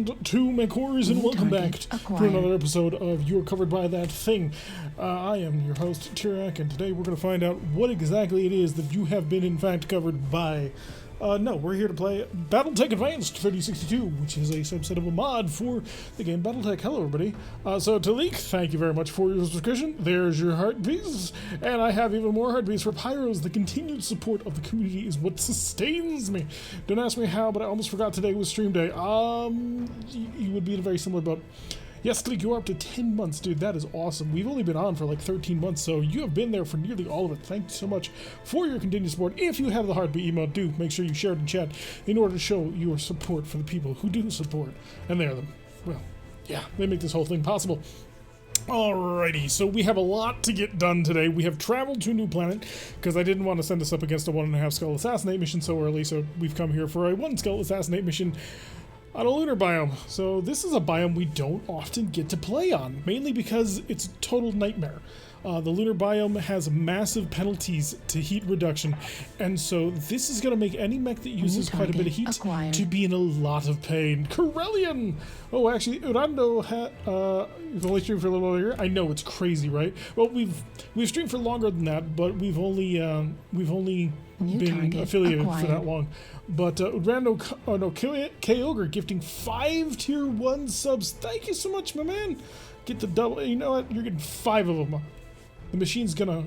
to mechwarriors, and welcome back to another episode of You're Covered by That Thing. I am your host, Tirak, and today we're going to find out what exactly it is that you have been in fact covered by. No, we're here to play BattleTech Advanced 3062, which is a subset of a mod for the game BattleTech. Hello, everybody. So, Talik, thank you very much for your subscription. There's your heart piece. And I have even more heart piece for Pyros. The continued support of the community is what sustains me. Don't ask me how, but I almost forgot today was stream day. You would be in a very similar boat. Yes, Talik, you're up to 10 months, dude. That is awesome. We've only been on for like 13 months, so you have been there for nearly all of it. Thank you so much for your continued support. If you have the heartbeat emote, do make sure you share it in chat in order to show your support for the people who do support. And they're them. Well, yeah, they make this whole thing possible. Alrighty, so we have a lot to get done today. We have traveled to a new planet because I didn't want to send us up against a 1.5 skull assassinate mission so early, so we've come here for a 1 skull assassinate mission on a lunar biome. So this is a biome we don't often get to play on, mainly because it's a total nightmare. The lunar biome has massive penalties to heat reduction, and so this is going to make any mech that uses quite a bit of heat to be in a lot of pain. Kuritan! Oh, actually, Urando you've only streamed for a little over here. I know, it's crazy, right? Well, we've streamed for longer than that, but we've only been affiliated for that long. But K-Ogre gifting 5 tier 1 subs. Thank you so much, my man. Get the double. You know what? You're getting 5 of them. The machine's gonna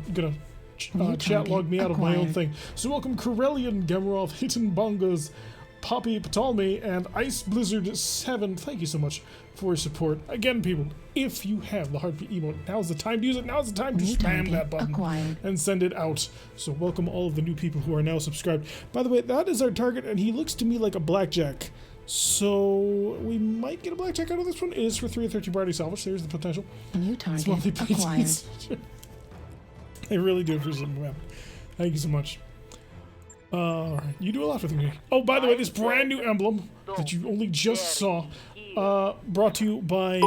chat log me out of my own thing. So welcome Corellian, Gamrov, Hitten Bongos, Poppy Ptolemy, and Ice Blizzard 7. Thank you so much for your support. Again, people, if you have the heartbeat emote, now's the time to use it. Now's the time to spam that button and send it out. So welcome all of the new people who are now subscribed. By the way, that is our target, and he looks to me like a blackjack. So we might get a blackjack out of this one. It is for 3 of 13 priority salvage. There's the potential. New target acquired. I really do appreciate it, man. Thank you so much. Alright, you do a lot for the community. Oh, by the way, this brand new emblem that you only just saw, brought to you by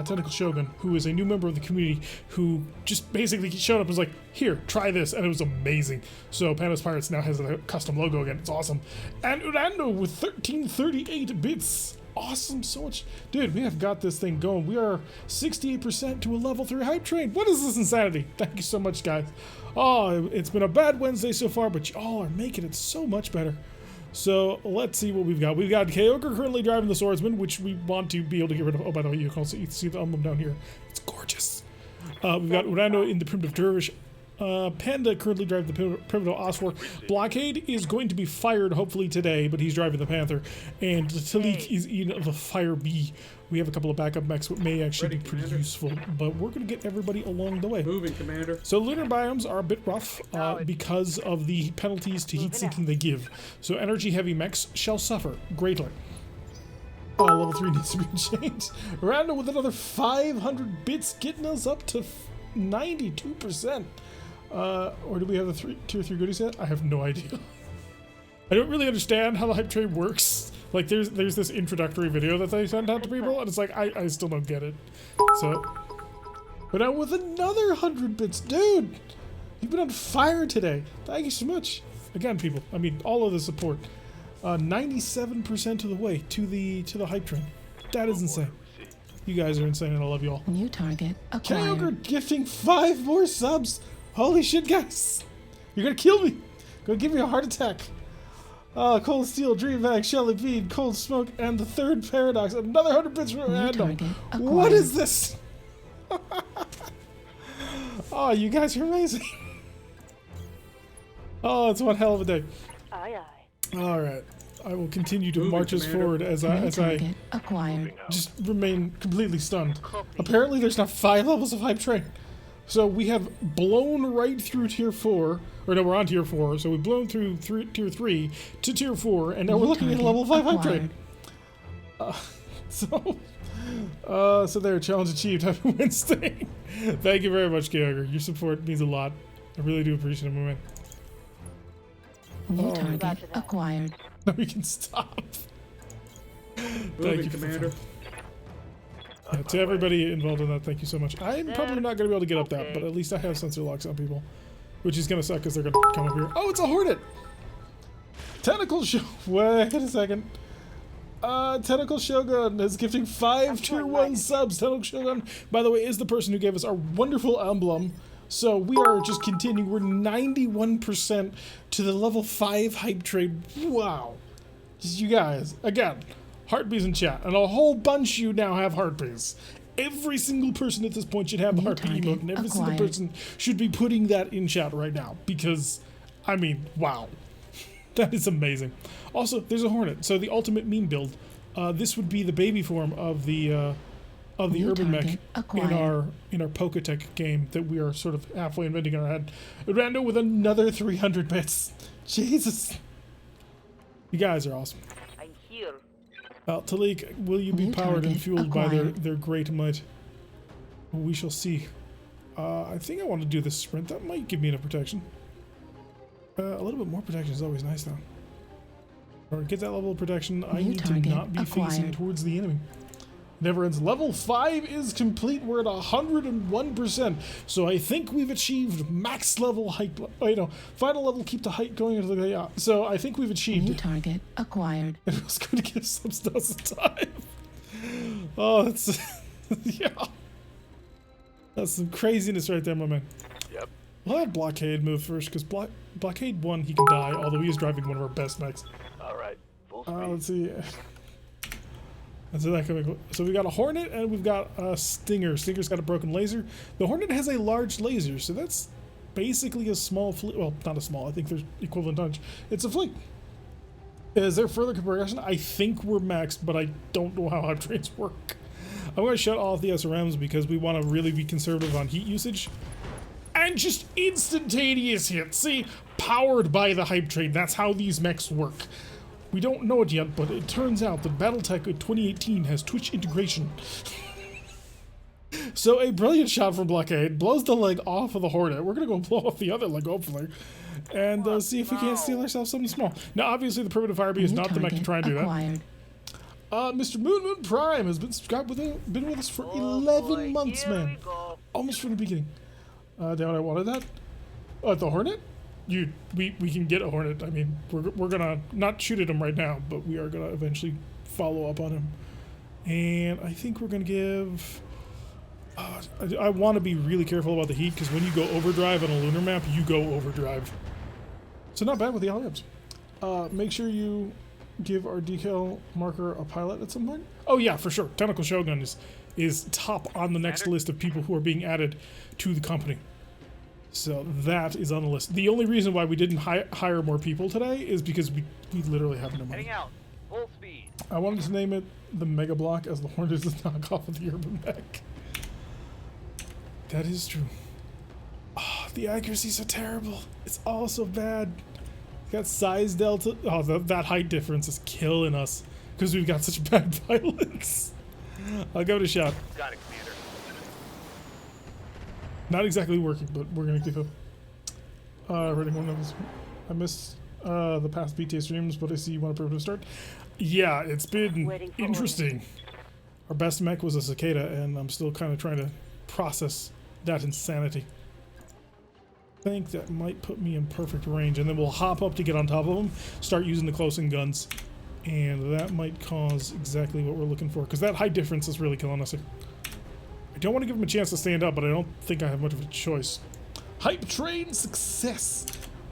Tentacle Shogun, who is a new member of the community who just basically showed up and was like, here, try this, and it was amazing. So Panda's Pirates now has a custom logo again. It's awesome. And Urando with 1338 bits. Awesome, so much. Dude, we have got this thing going. We are 68% to a level 3 hype train. What is this insanity? Thank you so much, guys. Oh, it's been a bad Wednesday so far, but y'all are making it so much better. So let's see what we've got. We've got K-Ogre currently driving the Swordsman, which we want to be able to get rid of. Oh, by the way, you can also see the emblem down here. It's gorgeous. We've got Urando in the Primitive Dervish. Panda currently driving the Primitive Osfor. Blockade is going to be fired hopefully today, but he's driving the Panther. And Talik is in the Fire Bee. We have a couple of backup mechs that may actually be pretty useful, but we're going to get everybody along the way. Moving, Commander. So lunar biomes are a bit rough because of the penalties to heat sinking they give. So energy heavy mechs shall suffer greatly. Level 3 needs to be changed. Random with another 500 bits, getting us up to 92%. Or do we have the tier 3 goodies yet? I have no idea. I don't really understand how the hype train works. Like, there's this introductory video that they send out to people, and it's like, I still don't get it. So, but now with another 100 bits, dude! You've been on fire today. Thank you so much. Again, people, I mean, all of the support. 97% of the way to the hype train. That is insane. You guys are insane, and I love you all. New target acquired. K-Ogre gifting 5 more subs. Holy shit, guys! You're gonna kill me. Gonna give me a heart attack. Cold Steel, Dream Bag, Shelly Bead, Cold Smoke, and the third Paradox. Another 100 bits from random. What is this? Oh, you guys are amazing. Oh, it's one hell of a day. Aye, aye. All right, I will continue to march us forward as I just remain completely stunned. Apparently, there's now 5 levels of hype train. So we have blown right through tier 4, or no, we're on tier 4, so we've blown through tier 3 to tier 4, and now we're looking at a level 5 hype train. So there, challenge achieved. Happy Wednesday. Thank you very much, K-Ogre. Your support means a lot. I really do appreciate it, my man. New target acquired. Now we can stop. Moving, Commander. Yeah, to everybody involved in that, thank you so much. I'm probably not going to be able to get up that, but at least I have sensor locks on people. Which is going to suck because they're going to come up here. Oh, it's a Hornet! Tentacle show. Wait a second. Tentacle Shogun is gifting 5 tier 1 subs. Tentacle Shogun, by the way, is the person who gave us our wonderful emblem. So we are just continuing. We're 91% to the level 5 hype trade. Wow. Just you guys, again, heartbeats in chat. And a whole bunch of you now have heartbeats. Every single person at this point should have the heartbeat emote, and every single person should be putting that in chat right now. Because, I mean, wow. That is amazing. Also, there's a Hornet. So the ultimate meme build. This would be the baby form of the urban mech in our BattleTech game that we are sort of halfway inventing in our head. Rando with another 300 bits. Jesus. You guys are awesome. I'm here. Talik, will you be powered and fueled by their great might? We shall see. I think I want to do this sprint. That might give me enough protection. A little bit more protection is always nice, though. Or get that level of protection. I need to not be facing towards the enemy. Never ends. Level 5 is complete. We're at 101%. So I think we've achieved max level height. Final level, keep the height going into the yeah. So I think we've achieved New target acquired. It was going to give some stuff some time. Oh, that's yeah. That's some craziness right there, my man. Yep. We'll have Blockade move first, because Blockade 1, he can die, although he is driving one of our best mechs. Alright, full speed. Let's see. So we got a Hornet and we've got a Stinger. Stinger's got a broken laser. The Hornet has a large laser, so that's basically a small fleet. Well, not a small, I think there's equivalent tonnage. It's a fleet. Is there further progression? I think we're maxed, but I don't know how hype trains work. I'm going to shut off the SRMs because we want to really be conservative on heat usage. And just instantaneous hits. See? Powered by the hype train. That's how these mechs work. We don't know it yet, but it turns out that BattleTech 2018 has Twitch integration. So a brilliant shot from Blockade blows the leg off of the Hornet. We're going to go blow off the other leg, hopefully, and see if we can't steal ourselves something small. Now, obviously, the Primitive Firebee is not the mech to try and do that. Mr. Moon Prime has been subscribed been with us for 11 months, man. Almost from the beginning. Down I wanted that. The Hornet? We can get a Hornet. I mean, we're gonna not shoot at him right now, but we are gonna eventually follow up on him. And I think we're gonna give. I want to be really careful about the heat, because when you go overdrive on a lunar map, you go overdrive. So not bad with the LMs. Make sure you give our decal marker a pilot at some point. Oh yeah, for sure. Tentacle Shogun is top on the next list of people who are being added to the company. So that is on the list. The only reason why we didn't hire more people today is because we literally have no money. Heading out, full speed. I wanted to name it the Mega Block, as the Hornet is the knockoff of the Urban Mech. That is true. Oh, the accuracy's so terrible. It's all so bad. It's got size delta. Oh, that height difference is killing us because we've got such bad pilots. I'll give it a shot. Got it, Commander. Not exactly working, but we're gonna keep up. Reading one of those. I missed the past BTA streams, but I see you want a primitive start. Yeah, it's been interesting. Our best mech was a cicada, and I'm still kind of trying to process that insanity. I think that might put me in perfect range, and then we'll hop up to get on top of them, start using the close-in guns, and that might cause exactly what we're looking for, because that height difference is really killing us. I don't want to give him a chance to stand up, but I don't think I have much of a choice. Hype train success!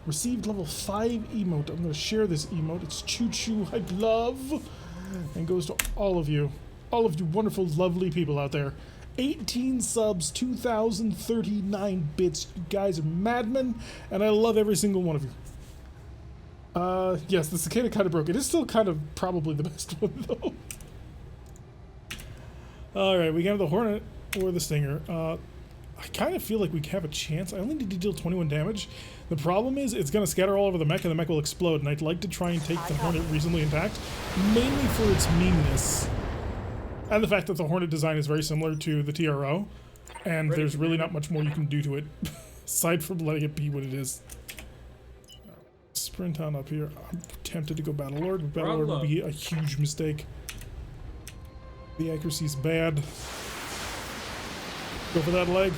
Received level 5 emote. I'm going to share this emote. It's Choo Choo Hype Love. And goes to all of you wonderful, lovely people out there. 18 subs, 2,039 bits. You guys are madmen, and I love every single one of you. Yes, the cicada kind of broke. It is still kind of probably the best one, though. Alright, we got the Hornet or the Stinger. I kind of feel like we have a chance. I only need to deal 21 damage. The problem is it's going to scatter all over the mech, and the mech will explode, and I'd like to try and take the Hornet reasonably intact, mainly for its meanness. And the fact that the Hornet design is very similar to the TRO, and there's really not much more you can do to it, aside from letting it be what it is. Sprint on up here. I'm tempted to go Battlelord, but Battlelord would be a huge mistake. The accuracy's bad. Go for that leg.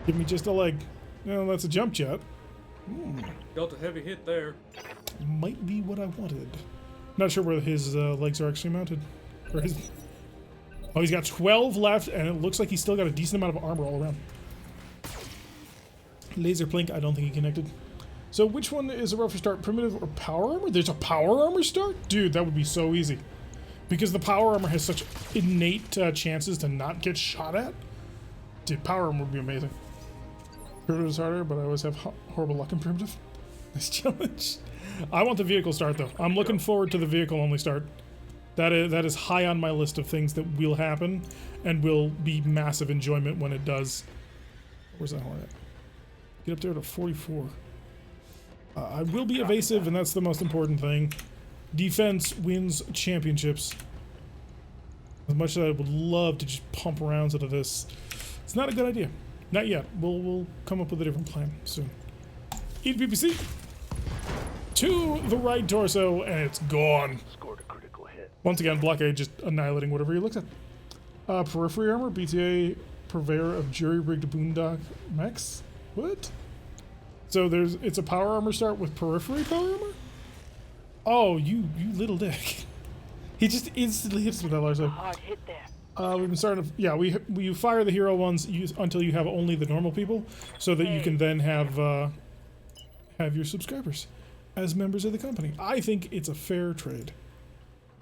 Give me just a leg. No, that's a jump jet. Got a heavy hit there. Might be what I wanted. Not sure where his legs are actually mounted. Or his... Oh, he's got 12 left, and it looks like he's still got a decent amount of armor all around. Laser Plink, I don't think he connected. So which one is a rougher start, primitive or power armor? There's a power armor start? Dude, that would be so easy. Because the power armor has such innate chances to not get shot at. Dude, power armor would be amazing. Primitive is harder, but I always have horrible luck in primitive. Nice challenge. I want the vehicle start, though. I'm looking forward to the vehicle only start. That is high on my list of things that will happen and will be massive enjoyment when it does. Where's that hornet? Get up there to 44. I will be evasive, and that's the most important thing. Defense wins championships. As much as I would love to just pump rounds out of this, it's not a good idea. Not yet. We'll come up with a different plan soon. Eat PPC. To the right torso, and it's gone. Scored a critical hit. Once again, Blockade just annihilating whatever he looks at. Periphery armor, BTA, purveyor of jury-rigged boondock mechs. What? So it's a power armor start with periphery power armor? Oh, you little dick. He just instantly hits with that large. Hard hit there. We've been starting to, yeah, we fire the hero ones until you have only the normal people, so that you can then have your subscribers as members of the company. I think it's a fair trade.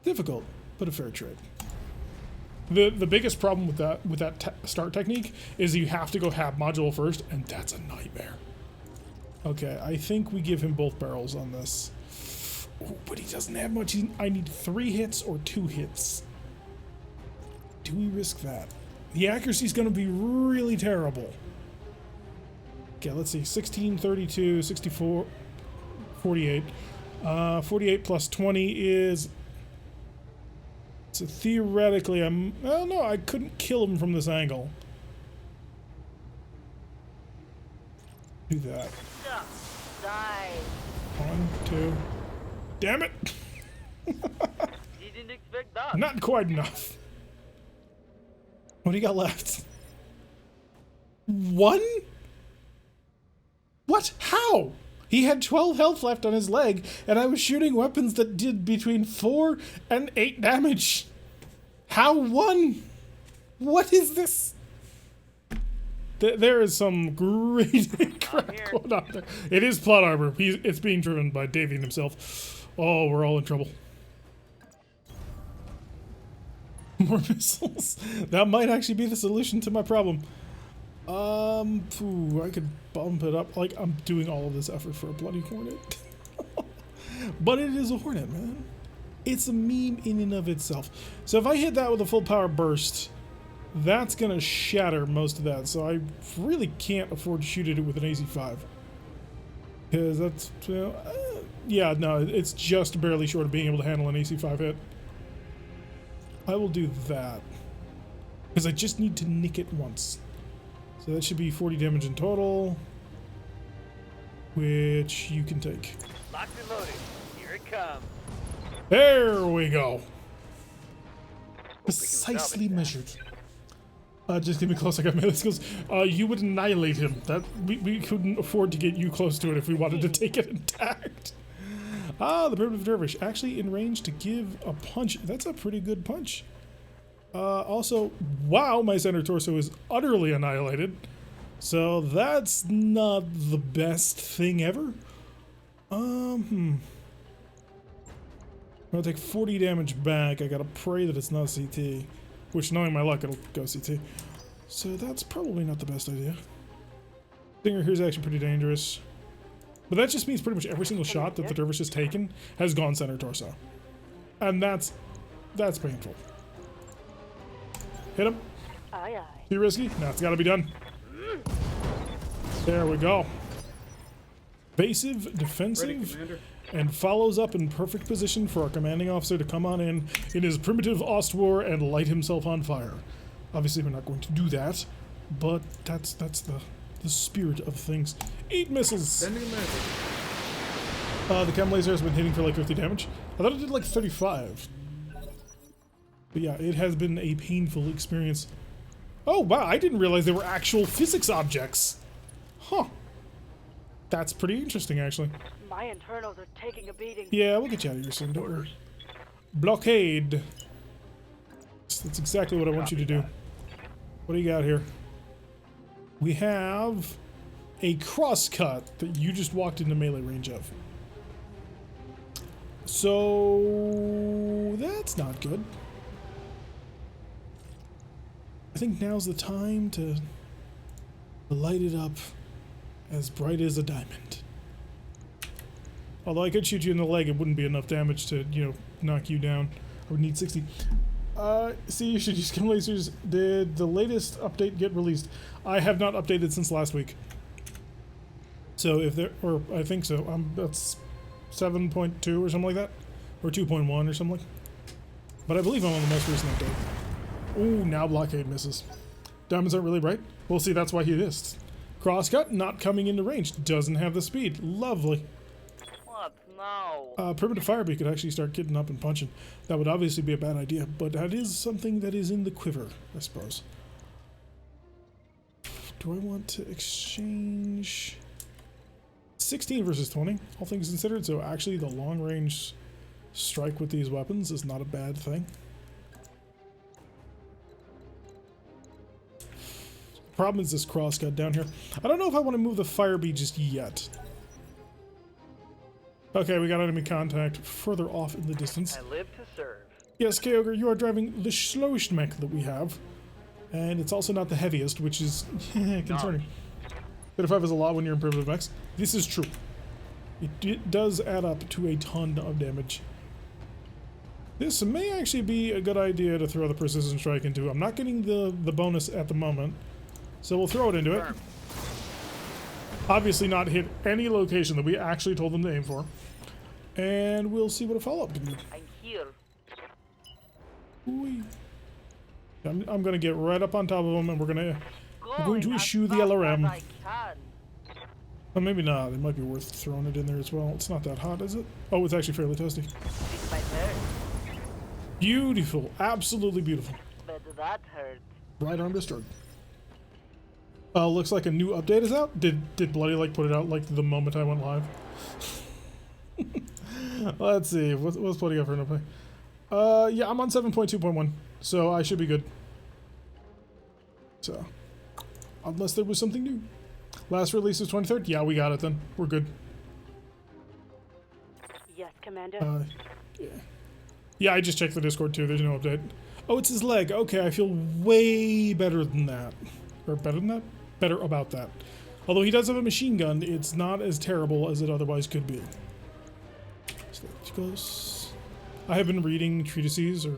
Difficult, but a fair trade. The biggest problem with that start technique is you have to go hab module first, and that's a nightmare. Okay, I think we give him both barrels on this. Ooh, but he doesn't have much. I need 3 hits or 2 hits. Do we risk that? The accuracy's going to be really terrible. Okay, let's see. 16, 32, 64, 48. 48 plus 20 is... So theoretically, well, no, I couldn't kill him from this angle. Do that. Die. 1, 2. Damn it! You didn't expect that. Not quite enough. What do you got left? 1? What? How? He had 12 health left on his leg, and I was shooting weapons that did between 4 and 8 damage. How 1? What is this? There is some great crap going on there. It is plot armor. It's being driven by Davian himself. Oh, we're all in trouble. More missiles. That might actually be the solution to my problem. I could bump it up. Like, I'm doing all of this effort for a bloody hornet. But it is a hornet, man. It's a meme in and of itself. So if I hit that with a full power burst, that's gonna shatter most of that. So I really can't afford to shoot it with an AC-5. Because that's, yeah, no, it's just barely short of being able to handle an AC-5 hit. I will do that. Because I just need to nick it once. So that should be 40 damage in total. Which you can take. Locked and loaded. Here it comes. There we go. Precisely measured. Just get me close. I got melee skills. You would annihilate him. That we couldn't afford to get you close to it if we wanted to take it intact. The primitive dervish actually in range to give a punch. That's a pretty good punch. Also, wow, my center torso is utterly annihilated. So that's not the best thing ever. I'll take 40 damage back. I gotta pray that it's not CT. Which, knowing my luck, it'll go CT. So that's probably not the best idea. Stinger here's actually pretty dangerous. But that just means pretty much every single shot that the dervish has taken has gone center torso. And that's painful. Hit him. Aye, aye. Too risky? No, it's gotta be done. There we go. Evasive, defensive, and follows up in perfect position for our commanding officer to come on in his primitive Ostwar and light himself on fire. Obviously, we're not going to do that, but that's the spirit of things. 8 missiles. The chem laser has been hitting for like 50 damage. I thought it did like 35. But yeah, it has been a painful experience. Oh wow, I didn't realize they were actual physics objects. Huh. That's pretty interesting, actually. My internals are taking a beating. Yeah, we'll get you out of here soon, don't worry. Blockade. That's exactly what I want you to do. What do you got here? We have a crosscut that you just walked into melee range of. So that's not good. I think now's the time to light it up as bright as a diamond. Although I could shoot you in the leg, it wouldn't be enough damage to, you know, knock you down. I would need 60. See, you should use chem lasers. Did the latest update get released? I have not updated since last week. So if there, or I think so. That's 7.2 or something like that, or 2.1 or something. But I believe I'm on the most recent update. Ooh, now blockade misses. Diamonds aren't really bright. We'll see. That's why he missed. Crosscut not coming into range. Doesn't have the speed. Lovely. What now? Primitive Firebee could actually start getting up and punching. That would obviously be a bad idea, but that is something that is in the quiver, I suppose. Do I want to exchange 16 versus 20, all things considered? So actually the long range strike with these weapons is not a bad thing. Problem is this crosscut down here. I don't know if I want to move the Firebee just yet. Okay, we got enemy contact further off in the distance. I live to serve. Yes, K-Ogre, you are driving the slowest mech that we have. And it's also not the heaviest, which is concerning. 35 is a lot when you're in primitive mechs. This is true. It does add up to a ton of damage. This may actually be a good idea to throw the precision strike into. I'm not getting the bonus at the moment, so we'll throw it into it. Obviously not hit any location that we actually told them to aim for. And we'll see what a follow-up can do. I'm here. Ooh. I'm gonna get right up on top of them, and we're going to eschew the LRM. Oh, maybe not. It might be worth throwing it in there as well. It's not that hot, is it? Oh, it's actually fairly toasty. It's my turn. Beautiful. Absolutely beautiful. But that hurt. Right arm destroyed. Looks like a new update is out. Did Bloody like put it out like the moment I went live? Let's see. What's Bloody got for an update? Yeah, I'm on 7.2.1, so I should be good. So, unless there was something new. Last release is 23rd. Yeah, we got it then. We're good. Yes, Commander. Yeah. Yeah, I just checked the Discord too. There's no update. Oh, it's his leg. Okay, I feel way better than that. Or better than that? Better about that. Although he does have a machine gun, it's not as terrible as it otherwise could be. So that goes. I have been reading treatises, or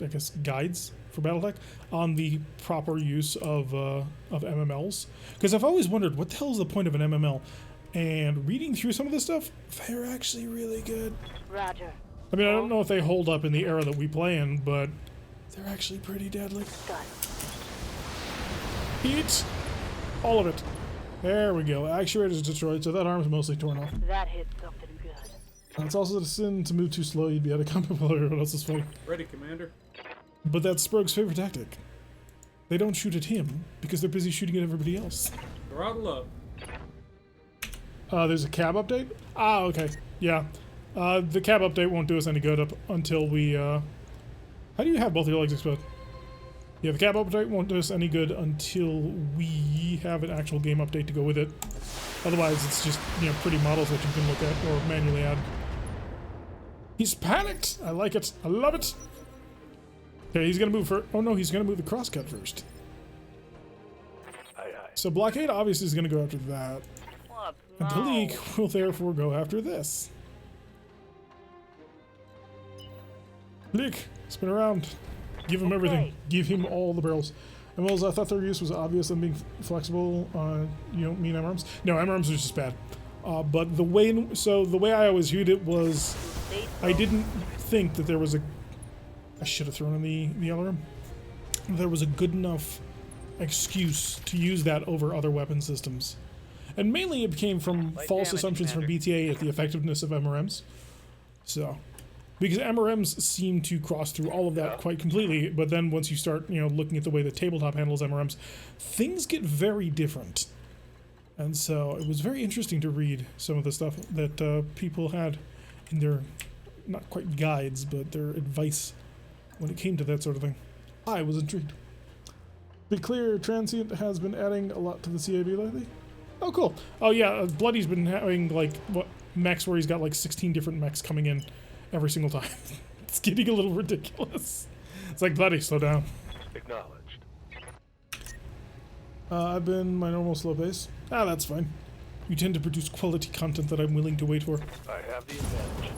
I guess guides for BattleTech, on the proper use of MMLs. Because I've always wondered, what the hell is the point of an MML? And reading through some of this stuff, they're actually really good. Roger. I mean, I don't know if they hold up in the era that we play in, but they're actually pretty deadly. Done. Eat all of it. There we go. Actuator's destroyed, so that arm's mostly torn off. That hit something good. It's also a sin to move too slow. You'd be out of combat while everyone else is fighting. Ready, Commander. But that's Sprogue's favorite tactic. They don't shoot at him because they're busy shooting at everybody else. Throttle up. There's a cab update? Ah, okay. Yeah. The cab update won't do us any good up until we, How do you have both your legs exposed? Yeah, the cab update won't do us any good until we have an actual game update to go with it. Otherwise, it's just, you know, pretty models that you can look at or manually add. He's panicked! I like it. I love it! Okay, he's gonna move for... Oh no, he's gonna move the crosscut first. Aye, aye. So Blockade obviously is gonna go after that. What And now? Delete will therefore go after this. Lick, spin around. Give him everything. Give him all the barrels. And well, I thought their use was obvious and being flexible. You don't mean M-arms? No, M-arms are just bad. But the way, the way I always viewed it was, I didn't think that there was a. I should have thrown in the LRM. There was a good enough excuse to use that over other weapon systems, and mainly it came from false assumptions from BTA at the effectiveness of MRMs. So. Because MRMs seem to cross through all of that quite completely, but then once you start, you know, looking at the way the tabletop handles MRMs, things get very different. And so it was very interesting to read some of the stuff that people had in their not quite guides, but their advice when it came to that sort of thing. I was intrigued. Be clear, Transient has been adding a lot to the CAB lately. Oh, cool. Oh, yeah, Bloody's been having, like, what, mechs where he's got, like, 16 different mechs coming in every single time. It's getting a little ridiculous. It's like, Bloody, slow down. Acknowledged. I've been my normal slow pace. Ah, that's fine. You tend to produce quality content that I'm willing to wait for. I have the advantage.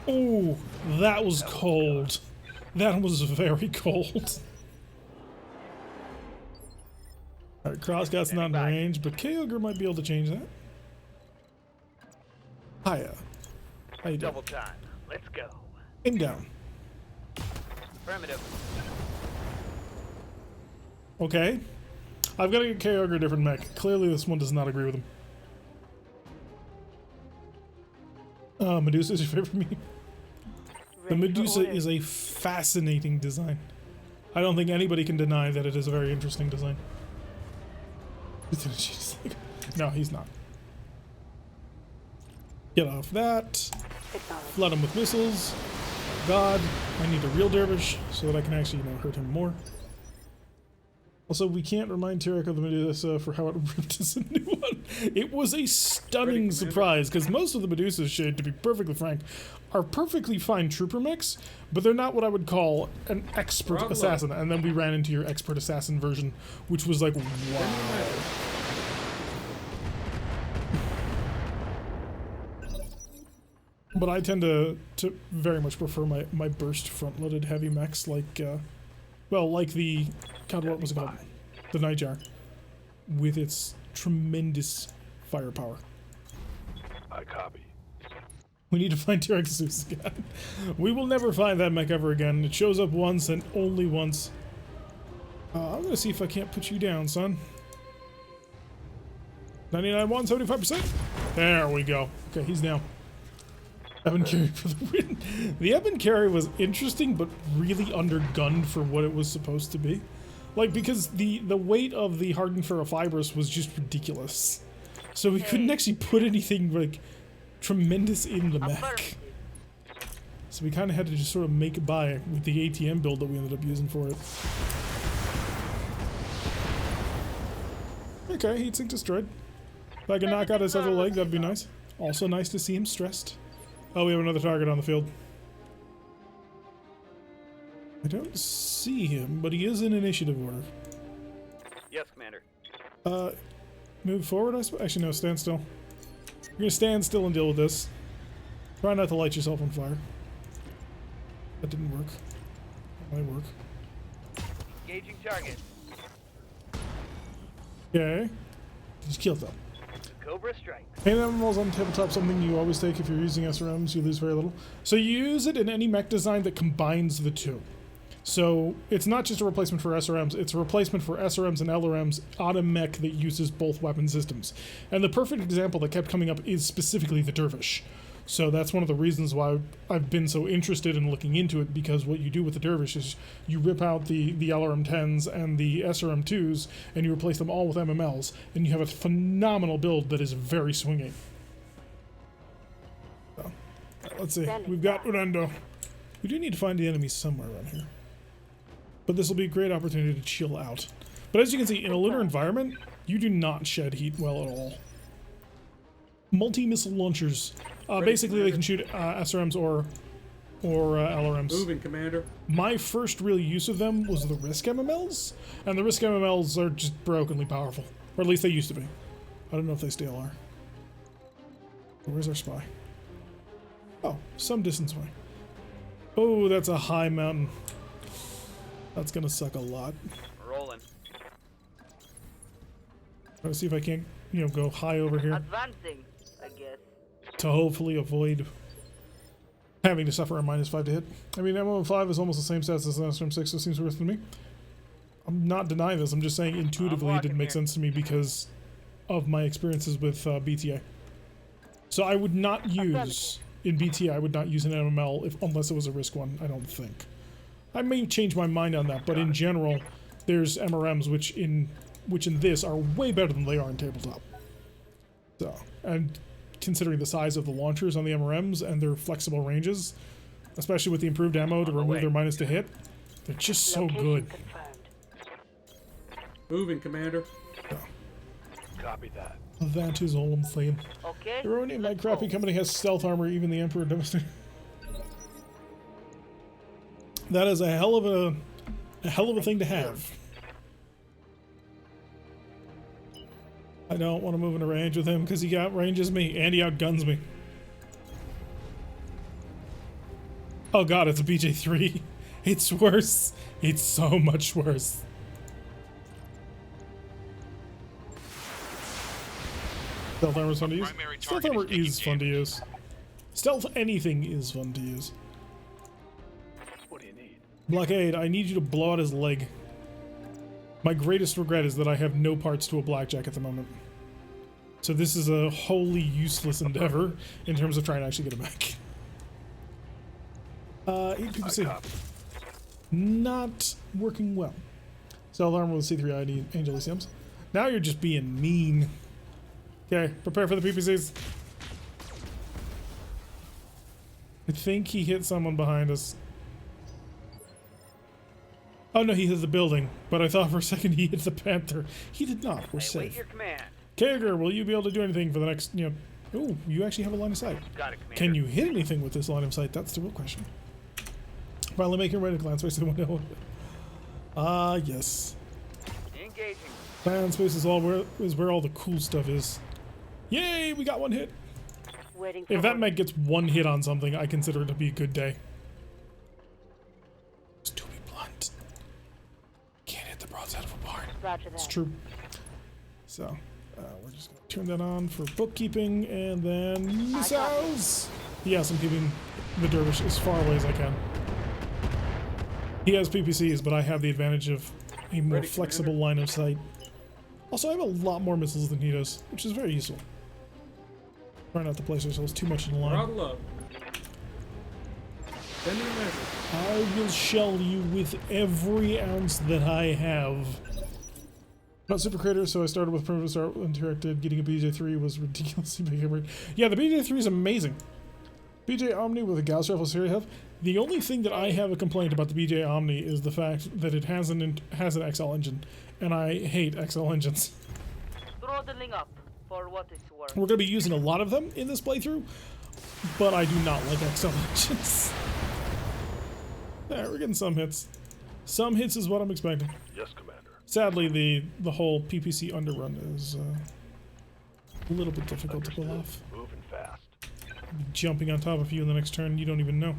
Oh, that was cold. That was very cold. Alright, Crosscut's not in range, but K-Ogre might be able to change that. Hiya. How you doing? Double time. Let's go. Aim down. Affirmative. Okay. I've got to get K-Ogre a different mech. Clearly this one does not agree with him. Medusa is your favorite meme? The Medusa is a fascinating design. I don't think anybody can deny that it is a very interesting design. No, he's not. Get off that. Flood him with missiles. God, I need a real dervish so that I can actually, hurt him more. Also, we can't remind Tarek of the Medusa for how it ripped as a new one. It was a stunning surprise, because most of the Medusas, shade, to be perfectly frank, are perfectly fine trooper mechs, but they're not what I would call an expert assassin. And then we ran into your expert assassin version, which was like, wow. But I tend to very much prefer my burst front-loaded heavy mechs, like, like the, God, what was it called? The Nightjar, with its tremendous firepower. I copy. We need to find T-Rex Zeus again. We will never find that mech ever again. It shows up once and only once. I'm gonna see if I can't put you down, son. 99 1, 75%. There we go. Okay, he's down. Eben carry for the win. The Eben carry was interesting, but really undergunned for what it was supposed to be. Like, because the weight of the hardened ferrofibrous was just ridiculous. So we couldn't actually put anything, like, tremendous in the mech. So we kind of had to just sort of make it by with the ATM build that we ended up using for it. Okay, heat sink destroyed. If I can knock out his other leg, that'd be nice. Also nice to see him stressed. Oh, we have another target on the field. I don't see him, but he is in initiative order. Yes, Commander. Move forward, I suppose? Actually, no, stand still. You're gonna stand still and deal with this. Try not to light yourself on fire. That didn't work. That might work. Engaging target. Okay. Just kill them. Cobra strike. Paint animals on tabletop, something you always take if you're using SRMs, you lose very little. So you use it in any mech design that combines the two. So it's not just a replacement for SRMs, it's a replacement for SRMs and LRMs on a mech that uses both weapon systems. And the perfect example that kept coming up is specifically the Dervish. So that's one of the reasons why I've been so interested in looking into it, because what you do with the Dervish is you rip out the LRM-10s and the SRM-2s and you replace them all with MMLs, and you have a phenomenal build that is very swinging. So, let's see. We've got Urando. We do need to find the enemies somewhere around here. But this will be a great opportunity to chill out. But as you can see, in a lunar environment, you do not shed heat well at all. Multi-missile launchers. Basically, they can shoot SRMs or LRMs. Moving, Commander. My first real use of them was the Risk MMLs, and the Risk MMLs are just brokenly powerful. Or at least they used to be. I don't know if they still are. Where's our spy? Oh, some distance away. Oh, that's a high mountain. That's gonna suck a lot. Rolling. Try to see if I can't, go high over here Advancing, I guess. to hopefully avoid having to suffer a -5 to hit. I mean, MO5 is almost the same stats as the SRM-6, so it seems worse to me. I'm not denying this, I'm just saying intuitively it didn't make sense to me because of my experiences with BTA. So I would not use, in BTA, I would not use an MML unless it was a risk one, I don't think. I may change my mind on that, but in general, there's MRMs which in this are way better than they are in tabletop. So, and considering the size of the launchers on the MRMs and their flexible ranges, especially with the improved ammo to remove their minus to hit. They're just so Location good. confirmed. Moving, Commander. Copy that. That is all I'm saying. Okay. Irony, my let's crappy go. company has stealth armor, even the Emperor Devastator. That is a hell of a thing to have. I don't want to move into range with him because he outranges me and he outguns me. Oh god, it's a BJ3. It's worse. It's so much worse. Stealth armor is fun to use. Stealth armor is fun to use. Stealth anything is fun to use. What do you need? Blockade, I need you to blow out his leg. My greatest regret is that I have no parts to a blackjack at the moment. So this is a wholly useless endeavor in terms of trying to actually get it back. 8 PPC. Not working well. Stealth armor with C3 ID Angel Sims. Now you're just being mean. Okay, prepare for the PPCs. I think he hit someone behind us. Oh no, he hit the building, but I thought for a second he hit the Panther. He did not. We're I await safe. your command. Kager, will you be able to do anything for the next, Oh, you actually have a line of sight. Got it, Commander. Can you hit anything with this line of sight? That's the real question. Finally making ready to glance space to the window. Yes. Engaging. Land space is where all the cool stuff is. Yay, we got one hit. Waiting for If that orders. mech gets one hit on something, I consider it to be a good day. Just to be blunt. Can't hit the broadside of a barn. Roger that. It's true. So, we're just gonna turn that on for bookkeeping and then missiles. Yes, I'm keeping the dervish as far away as I can. He has PPCs, but I have the advantage of a more Ready, flexible Commander. line of sight. Also, I have a lot more missiles than he does, which is very useful. Try not to place ourselves too much in line. Throttle up. Sending a message. I will shell you with every ounce that I have. Not super creator, so I started with primitive start interacted. Getting a BJ3 was ridiculously big. Yeah, the BJ3 is amazing. BJ Omni with a Gauss rifle series health. The only thing that I have a complaint about the BJ Omni is the fact that it has an XL engine, and I hate XL engines. Throttling up for what it's worth. We're going to be using a lot of them in this playthrough, but I do not like XL engines. There, we're getting some hits. Some hits is what I'm expecting. Yes, Commander. Sadly, the whole PPC underrun is a little bit difficult to pull off. Moving fast. Jumping on top of you in the next turn, you don't even know.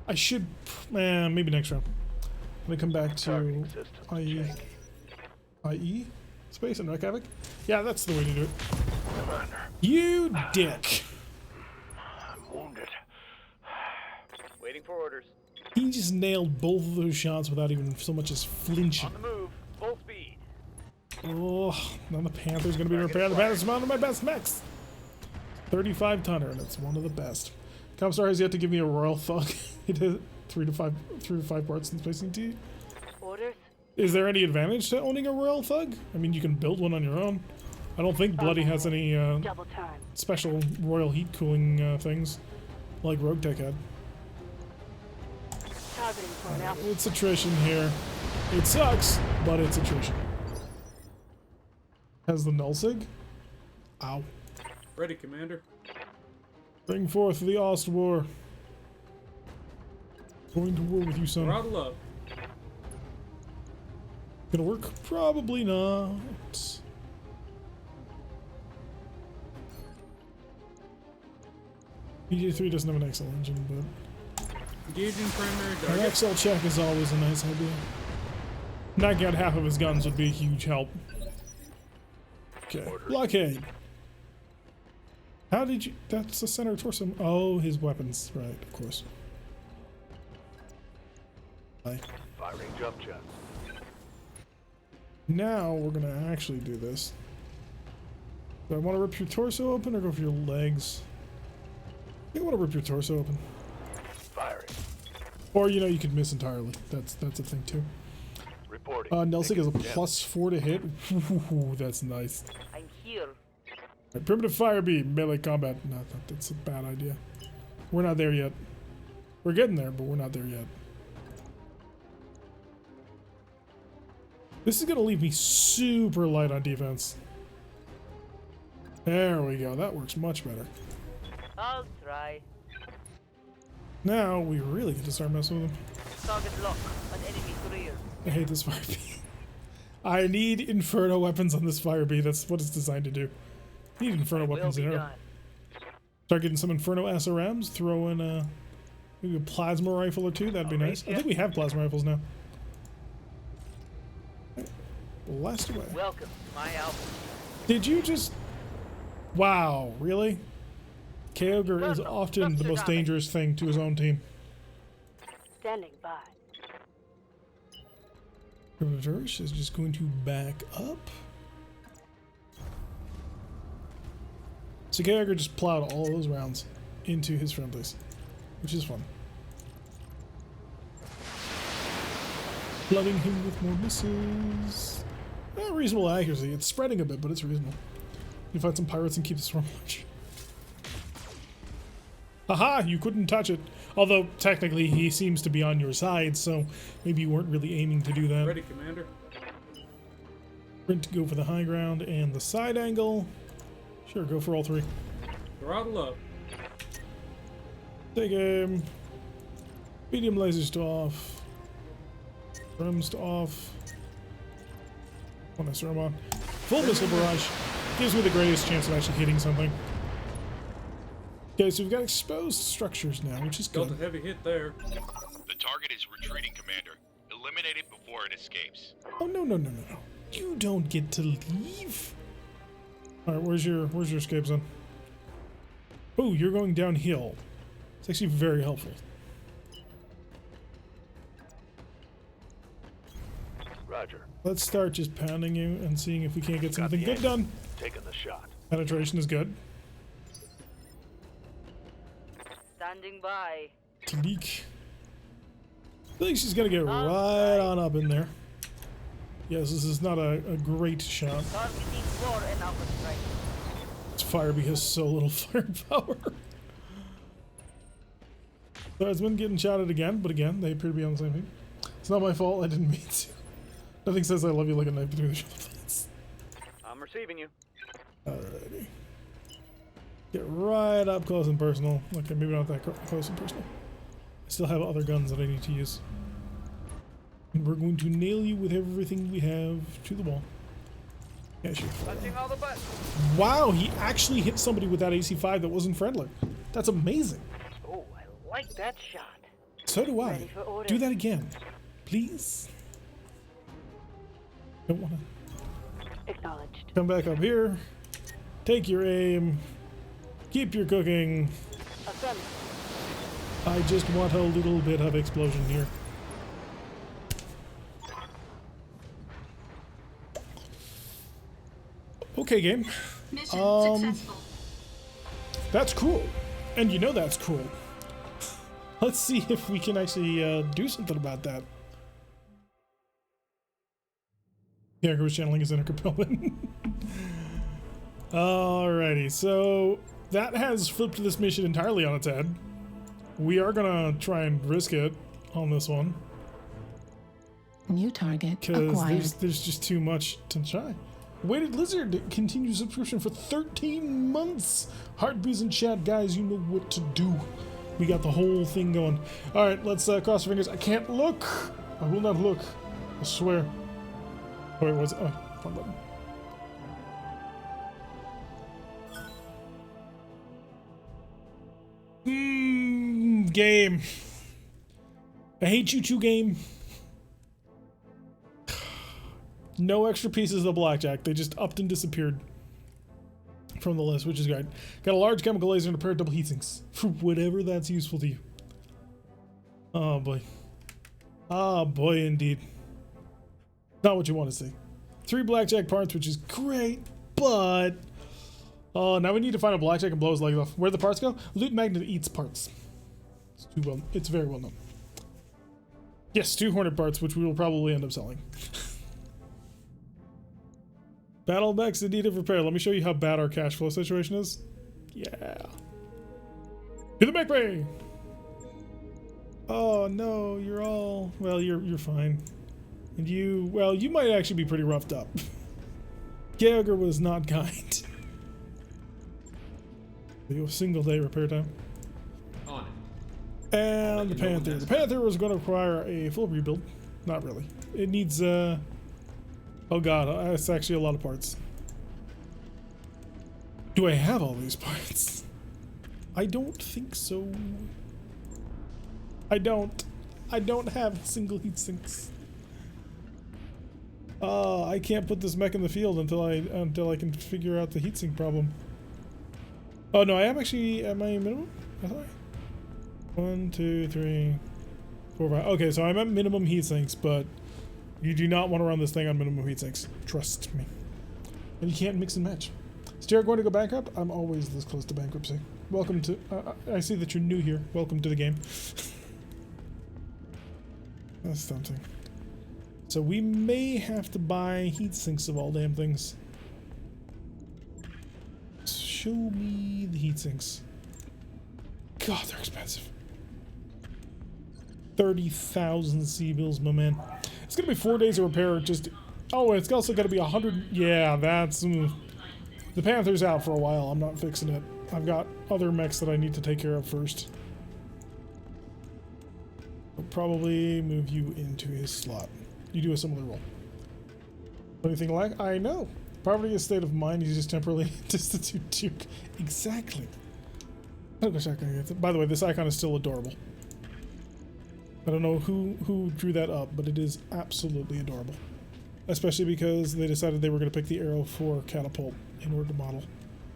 I should, maybe next round. I'm gonna come back to Targeting systems IE, check. IE space and wreck havoc. Yeah, that's the way to do it. Commander, You dick. I'm wounded. Waiting for orders. He just nailed both of those shots without even so much as flinching. On the move. Full speed. Oh, now the Panther's gonna be repaired. The Panther's one of my best mechs. 35 tonner, and it's one of the best. Comstar has yet to give me a royal thug. It has 3 to 5 parts in spacing T. Orders? Is there any advantage to owning a royal thug? I mean, you can build one on your own. I don't think Bloody has any Double time. special royal heat cooling things like BattleTech had. Targeting for now. It's attrition here. It sucks, but it's attrition. Has the nullsig? Ow. Ready, Commander. Bring forth the Ost War. Going to war with you, son. Throttle up. Gonna work? Probably not. BJ3 doesn't have an XL engine, but Engaging primary an target. XL check is always a nice idea. Knocking out half of his guns would be a huge help. Okay, blockade. How did you? That's the center torso. Oh, his weapons, right? Of course. Bye. Firing jump jets. Now we're gonna actually do this. Do I want to rip your torso open or go for your legs? I think I want to rip your torso open. Firing. Or you could miss entirely. That's a thing too. Reporting. Nelsig is a Taking damage. +4 to hit. Ooh, that's nice. I'm here. Right, primitive fire beam, melee combat. No, that's a bad idea. We're not there yet. We're getting there, but we're not there yet. This is going to leave me super light on defense. There we go. That works much better. I'll try. Now we really get to start messing with them. Target lock on enemy career. I hate this fire bee. I need inferno weapons on this fire bee. That's what it's designed to do. Need inferno weapons in there. Start getting some inferno SRMs. Throw in maybe a plasma rifle or two. That'd be nice. I think we have plasma rifles now. Blast away. Welcome to my album. Did you just... Wow, really? Kyogre is often the most dangerous thing to his own team. Standing by. Reverse is just going to back up. So Kyogre just plowed all those rounds into his friendlies, which is fun. Flooding him with more missiles. Reasonable accuracy. It's spreading a bit, but it's reasonable. You find some pirates and keep the storm watch. Haha, you couldn't touch it. Although, technically, he seems to be on your side, so maybe you weren't really aiming to do that. Ready, Commander. Sprint to go for the high ground and the side angle. Sure, go for all three. Throttle up. Take aim. Medium lasers to off. Rims to off. One SRM on. Full missile barrage. Gives me the greatest chance of actually hitting something. Okay, so we've got exposed structures now, which is good. Dealt a heavy hit there. The target is retreating, Commander. Eliminate it before it escapes. Oh no. You don't get to leave. Alright, where's your escape zone? Oh, you're going downhill. It's actually very helpful. Roger. Let's start just pounding you and seeing if we can't get something good done. Taking the shot. Penetration is good. Standing by. To leak. I feel like she's gonna get right on up in there. Yes, this is not a great shot. Target needs 4 and alpha strike. This Firebee has so little firepower. So it's been getting shot at again, but again, they appear to be on the same thing. It's not my fault, I didn't mean to. Nothing says I love you like a knife between the shoulder blades. I'm receiving you. Alrighty. Get right up close and personal. Okay, maybe not that close and personal. I still have other guns that I need to use. And we're going to nail you with everything we have to the wall. Yeah, sure. Punching all the buttons. Wow, he actually hit somebody with that AC-5 that wasn't friendly. That's amazing. Oh, I like that shot. So do I. Ready for orders. Do that again, please. Don't want to Acknowledged. come back up here. Take your aim. Keep your cooking. Affirmative. I just want a little bit of explosion here. Okay, game. Mission successful. That's cool. And you know that's cool. Let's see if we can actually do something about that. Yeah, Gross channeling his inner Capellan. Alrighty, so that has flipped this mission entirely on its head. We are gonna try and risk it on this one. New target Because acquired. there's just too much to try. Weighted Lizard continues subscription for 13 months. Heartbeats in chat, guys, you know what to do. We got the whole thing going. Alright, let's cross our fingers. I can't look. I will not look. I swear. Oh, wait, what's it? Oh, wrong button. Game. I hate you two, game. No extra pieces of blackjack. They just upped and disappeared from the list, which is great. Got a large chemical laser and a pair of double heat sinks for whatever that's useful to you. Oh boy. Oh boy, indeed. Not what you want to see. 3 blackjack parts, which is great, but now we need to find a blackjack and blow his legs off. Where'd the parts go? Loot magnet eats parts. It's very well known. Yes, 2 hornet parts, which we will probably end up selling. Battle Mechs in need of repair. Let me show you how bad our cash flow situation is. Yeah. To the mech bay! Oh no, you're all... Well, you're fine. And you... Well, you might actually be pretty roughed up. Kyogre was not kind. You have a single day repair time. On it. And the Panther. The Panther was going to require a full rebuild. Not really. It needs, oh god, it's actually a lot of parts. Do I have all these parts? I don't think so. I don't have single heat sinks. I can't put this mech in the field until I can figure out the heatsink problem. Oh no, I am actually at my minimum. I thought 1, 2, 3, 4, 5. Okay, so I'm at minimum heat sinks, but you do not want to run this thing on minimum heat sinks. Trust me. And you can't mix and match. Is Jared going to go bankrupt? I'm always this close to bankruptcy. Welcome to. I see that you're new here. Welcome to the game. That's tempting. So we may have to buy heat sinks of all damn things. Show me the heat sinks. God, they're expensive. 30,000 C-bills, my man. It's gonna be 4 days of repair. Just oh, and it's also gonna be 100. Yeah, that's the Panther's out for a while. I'm not fixing it. I've got other mechs that I need to take care of first. I'll probably move you into his slot. You do a similar role. Anything like I know. Poverty is state of mind. He's just temporarily destitute Duke. Exactly. Oh gosh, I can get it. By the way, this icon is still adorable. I don't know who drew that up, but it is absolutely adorable. Especially because they decided they were going to pick the arrow for catapult in order to model.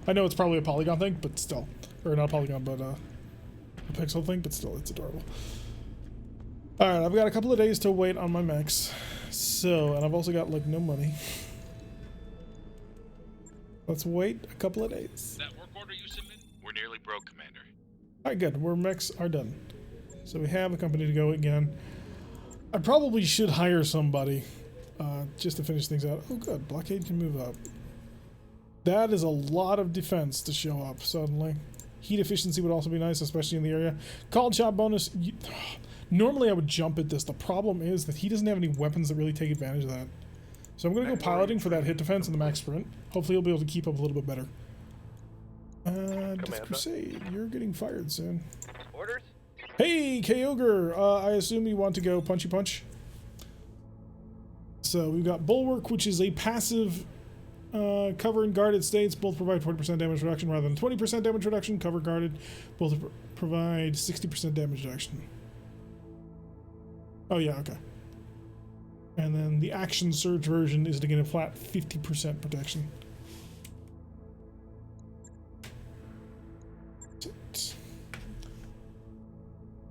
I know it's probably a polygon thing, but still. Or not a polygon, but a pixel thing, but still, it's adorable. Alright, I've got a couple of days to wait on my mechs. So, and I've also got, like, no money. Let's wait a couple of days. That work order you submitted? We're nearly broke, Commander. Alright, good. Our mechs are done. So we have a company to go again. I probably should hire somebody just to finish things out. Oh, good. Blockade can move up. That is a lot of defense to show up suddenly. Heat efficiency would also be nice, especially in the area. Called shot bonus. Normally I would jump at this. The problem is that he doesn't have any weapons that really take advantage of that. So I'm going to go piloting for that hit defense and the max sprint. Hopefully he'll be able to keep up a little bit better. Death Crusade, you're getting fired soon. Orders? Hey, Kyogre! I assume you want to go punchy punch. So we've got Bulwark, which is a passive cover and guarded states. Both provide 40% damage reduction rather than 20% damage reduction. Cover guarded, both provide 60% damage reduction. Oh yeah, okay. And then the action surge version is to get a flat 50% protection.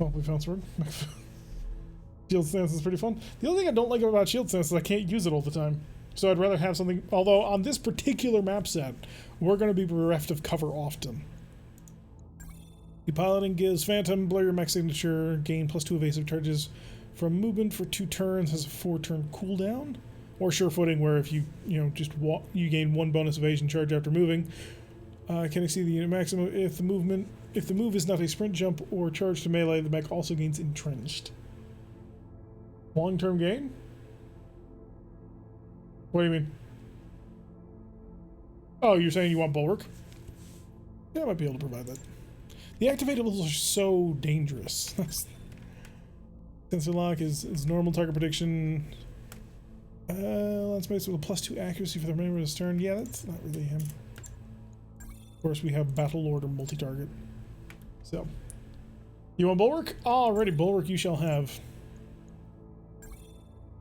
Oh, we found sword. Shield stance is pretty fun. The only thing I don't like about shield stance is I can't use it all the time. So I'd rather have something, although on this particular map set, we're going to be bereft of cover often. The piloting gives Phantom, blur your mech signature, gain +2 evasive charges from movement for 2 turns, has a 4-turn cooldown. Or sure footing, where if you just walk, you gain 1 bonus evasion charge after moving. Can exceed the unit maximum if the move is not a sprint, jump, or charge to melee. The mech also gains entrenched. Long-term gain? What do you mean? Oh, you're saying you want bulwark? Yeah, I might be able to provide that. The activatables are so dangerous. Sensor lock is normal target prediction. Lance mace with a +2 accuracy for the remainder of his turn. Yeah, that's not really him. Of course, we have Battle Lord or multi-target. So, you want bulwark? Alrighty, bulwark you shall have.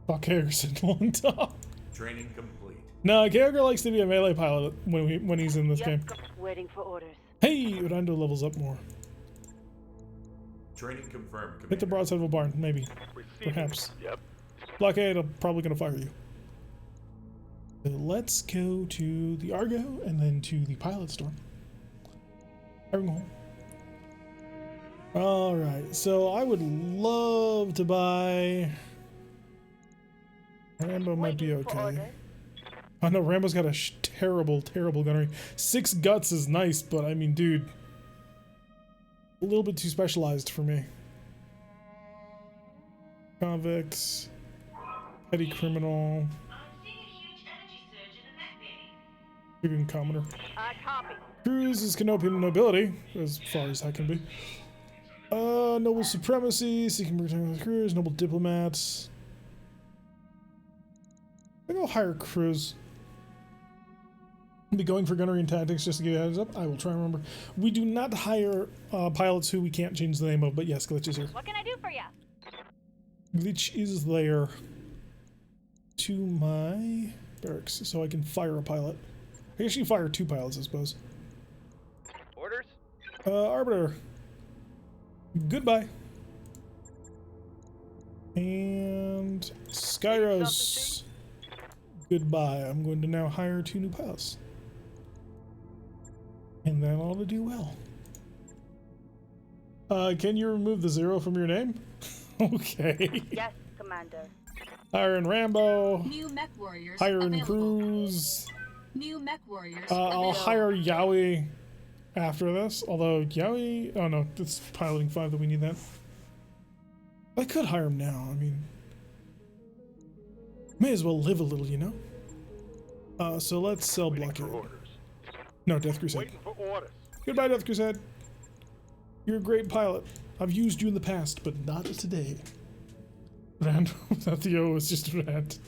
Fuck Kyogre, long talk. Training complete. No, Kyogre likes to be a melee pilot when he's in this game. Waiting for orders. Hey, Urando levels up more. Training confirmed, Commander. Hit the broadside of a barn, maybe. Receiving. Perhaps. Yep. Blockade, I'm probably going to fire you. So let's go to the Argo and then to the pilot storm. Alright, so I would love to buy... Rambo might be okay. Oh no, Rambo's got a terrible, terrible gunnery. 6 guts is nice, but I mean, dude, a little bit too specialized for me. Convicts, petty criminal, Dragoon commoner. Copy. Cruz is Canopian nobility, as far as that can be. Noble supremacy, seeking protection with Cruz, noble diplomats. I think I'll hire Cruz. I'll be going for gunnery and tactics just to give you a heads up. I will try and remember. We do not hire pilots who we can't change the name of, but yes, Glitch is here. What can I do for you? Glitch is there to my barracks, so I can fire a pilot. I guess you can fire 2 pilots, I suppose. Orders? Arbiter. Goodbye. And Skyros. Goodbye. I'm going to now hire 2 new pilots. And that ought to do well. Can you remove the 0 from your name? Okay. Yes, Commander. Hiring Rambo. New mech warriors Hiring available. Cruz. New mech warriors I'll available. hire Yowie after this. Although Yowie, oh no, it's piloting 5 that we need that. I could hire him now. I mean, may as well live a little, you know. So let's sell blockade. No, Death Crusade. Waiting for orders. Goodbye, Death Crusade. You're a great pilot. I've used you in the past, but not today. Rand, that the O is just Rand.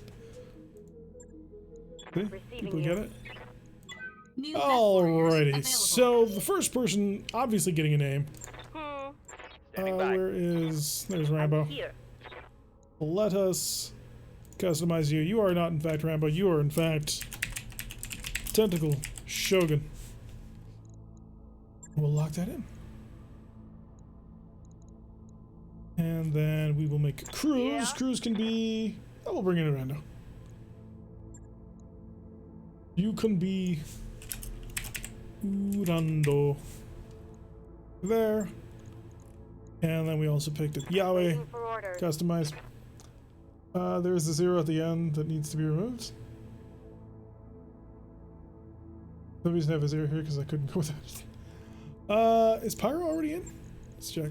See? People get it? New mech warriors Alrighty, available. so the first person obviously getting a name. Standing by. Where is... There's Rambo. Here. Let us customize you. You are not, in fact, Rambo. You are, in fact, Tentacle Shogun. We'll lock that in. And then we will make Cruz. Yeah. Cruz can be... Oh, we'll bring in a Rando. You can be... Urando. There. And then we also picked up Yahweh. Waiting for orders. Customize. There's the 0 at the end that needs to be removed. No reason to have a 0 here because I couldn't go with that. Is Pyro already in? Let's check.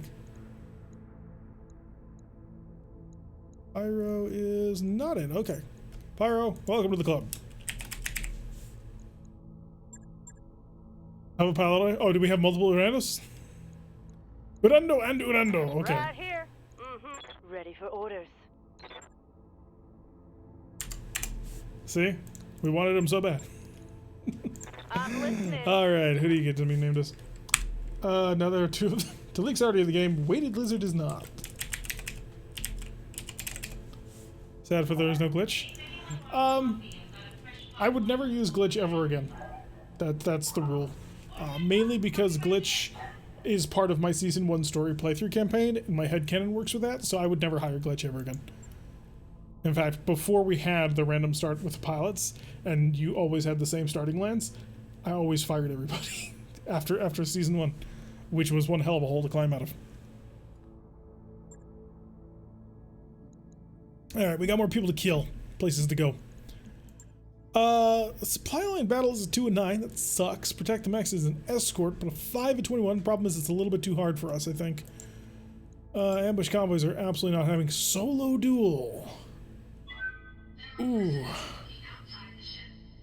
Pyro is not in. Okay. Pyro, welcome to the club. Have a pilot? Oh, do we have multiple Uranus? Urando and Urando. Okay. Right here. Ready for orders. See? We wanted him so bad. I'm listening. Alright, who do you get to be named as? Now there are 2 of them. Talik's already in the game. Weighted Lizard is not. Sad for there is no glitch. I would never use glitch ever again. That's the rule. Mainly because glitch is part of my season 1 story playthrough campaign, and my headcanon works with that, so I would never hire glitch ever again. In fact, before we had the random start with pilots, and you always had the same starting lands, I always fired everybody after season 1, which was one hell of a hole to climb out of. Alright, we got more people to kill. Places to go. Supply line battle is a 2 and 9. That sucks. Protect the Mechs is an escort, but a 5 and 21. Problem is it's a little bit too hard for us, I think. Ambush convoys are absolutely not having solo duel. Ooh.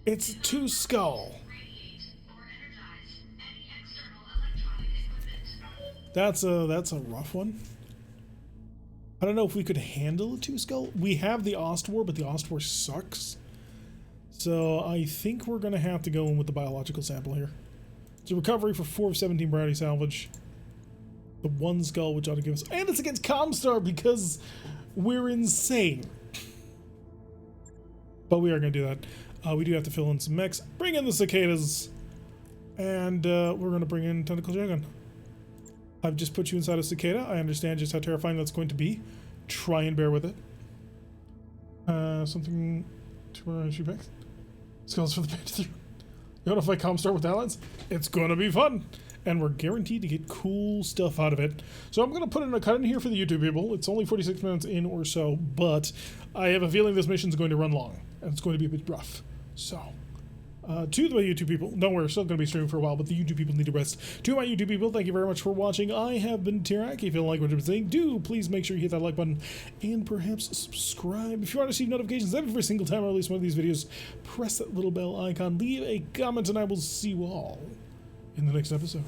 It's 2 skull. That's a rough one. I don't know if we could handle a 2 skull. We have the Ostwar, but the Ostwar sucks. So I think we're gonna have to go in with the biological sample here. It's a recovery for 4 of 17 variety salvage. The 1 skull, which ought to give us, and it's against Comstar because we're insane. But we are gonna do that. We do have to fill in some mechs. Bring in the cicadas, and we're gonna bring in Tentacle Shogun. I've just put you inside a cicada. I understand just how terrifying that's going to be. Try and bear with it. Something to shoot back. Skulls for the Panda. You want to fight Comstar with allies? It's gonna be fun, and we're guaranteed to get cool stuff out of it. So I'm gonna put in a cut in here for the YouTube people. It's only 46 minutes in or so, but I have a feeling this mission's going to run long, and it's going to be a bit rough. So, to my YouTube people, don't worry, we're still going to be streaming for a while, but the YouTube people need to rest. To my YouTube people, thank you very much for watching. I have been Tirak. If you like what I'm saying, do please make sure you hit that like button and perhaps subscribe. If you want to receive notifications every single time I release one of these videos, press that little bell icon, leave a comment, and I will see you all in the next episode.